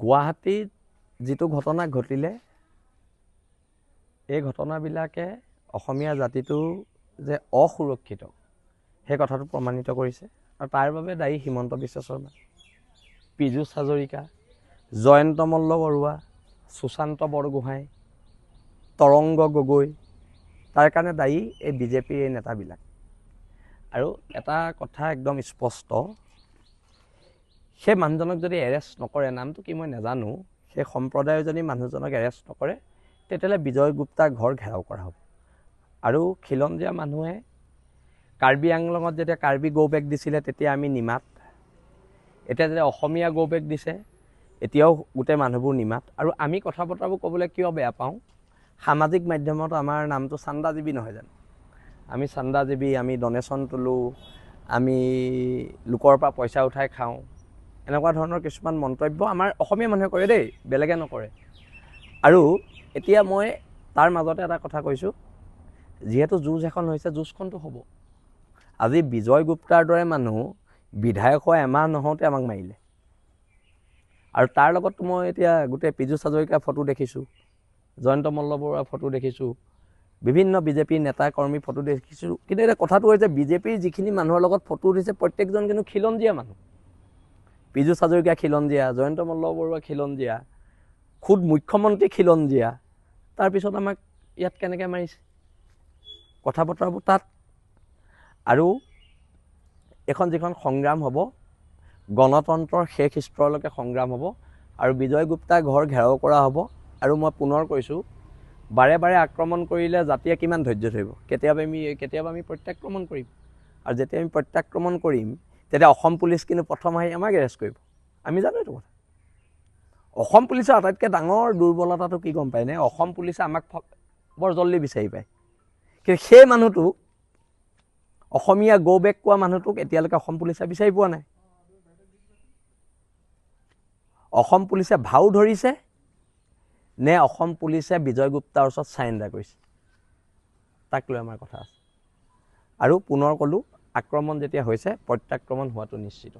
গুৱাহাটীত যিটো ঘটনা ঘটিলে এই ঘটনাবিলাকে অসমীয়া জাতিটো যে অসুৰক্ষিত সেই কথাটো প্ৰমাণিত কৰিছে আৰু তাৰ বাবে দায়ী হিমন্ত বিশ্ব শৰ্মা, পীযুষ হাজৰিকা, জয়ন্ত মল্ল বৰুৱা, সুশান্ত বৰগোহাঁই, তৰংগ গগৈ, তাৰ কাৰণে দায়ী এই বিজেপিৰ এই নেতাবিলাক। আৰু এটা কথা একদম স্পষ্ট, সেই মানুহজনক যদি এৰেষ্ট নকৰে, নামটো কি মই নাজানো, সেই সম্প্ৰদায়ৰ যদি মানুহজনক এৰেষ্ট নকৰে তেতিয়াহ'লে বিজয় গুপ্তাৰ ঘৰ ঘেৰাও কৰা হ'ব। আৰু খিলঞ্জীয়া মানুহে কাৰ্বি আংলঙত যেতিয়া কাৰ্বি গো বেক দিছিলে তেতিয়া আমি নিমাত, এতিয়া যেতিয়া অসমীয়া গো বেক দিছে এতিয়াও গোটেই মানুহবোৰ নিমাত। আৰু আমি কথা বতৰাবোৰ ক'বলৈ কিয় বেয়া পাওঁ, সামাজিক মাধ্যমত আমাৰ নামটো চান্দাজীৱী নহয় জানো, আমি চান্দাজীৱী, আমি ডনেশ্যন তোলোঁ, আমি লোকৰ পৰা পইচা উঠাই খাওঁ, এনেকুৱা ধৰণৰ কিছুমান মন্তব্য আমাৰ অসমীয়া মানুহে কৰে দেই, বেলেগে নকৰে। আৰু এতিয়া মই তাৰ মাজতে এটা কথা কৈছোঁ, যিহেতু যুঁজ এখন হৈছে, যুঁজখনটো হ'ব। আজি বিজয় গুপ্তাৰ দৰে মানুহ বিধায়ক হোৱা এমাহ নহওঁতে আমাক মাৰিলে। আৰু তাৰ লগত মই এতিয়া গোটেই পীযুষ হাজৰিকাৰ ফটো দেখিছোঁ, জয়ন্ত মল্ল বৰুৱাৰ ফটো দেখিছোঁ, বিভিন্ন বিজেপিৰ নেতা কৰ্মী ফটো দেখিছোঁ। কিন্তু এতিয়া কথাটো হৈছে বিজেপিৰ যিখিনি মানুহৰ লগত ফটো উঠিছে প্ৰত্যেকজন কিন্তু খিলঞ্জীয়া মানুহ। পীযুষ হাজৰিকা খিলঞ্জীয়া, জয়ন্ত মল্ল বৰুৱা খিলঞ্জীয়া, খুদ মুখ্যমন্ত্ৰী খিলঞ্জীয়া, তাৰপিছত আমাক ইয়াত কেনেকৈ মাৰিছে, কথা বতৰাবোৰ তাত। আৰু এখন যিখন সংগ্ৰাম হ'ব, গণতন্ত্ৰৰ শেষ স্তৰলৈকে সংগ্ৰাম হ'ব আৰু বিজয় গুপ্তাৰ ঘৰ ঘেৰাও কৰা হ'ব। আৰু মই পুনৰ কৈছোঁ, বাৰে বাৰে আক্ৰমণ কৰিলে জাতিয়ে কিমান ধৈৰ্য ধৰিব, কেতিয়াবা আমি প্ৰত্যাক্ৰমণ কৰিম। আৰু যেতিয়া আমি প্ৰত্যাক্ৰমণ কৰিম তেতিয়া অসম পুলিচ কিন্তু প্ৰথম আহি আমাক এৰেষ্ট কৰিব, আমি জানো এইটো কথা। অসম পুলিচৰ আটাইতকৈ ডাঙৰ দুৰ্বলতাটো কি গম পায়নে, অসম পুলিচে আমাক বৰ জল্দি বিচাৰি পায়, কিন্তু সেই মানুহটোক, অসমীয়া গো বেক কোৱা মানুহটোক এতিয়ালৈকে অসম পুলিচে বিচাৰি পোৱা নাই। অসম পুলিচে ভাও ধৰিছে নে অসম পুলিচে বিজয় গুপ্তাৰ ওচৰত চাৰেণ্ডাৰ কৰিছে, তাক লৈ আমাৰ কথা আছে। আৰু পুনৰ ক'লোঁ, আক্ৰমণ যেতিয়া হৈছে প্ৰত্যাক্ৰমণ হোৱাটো নিশ্চিত।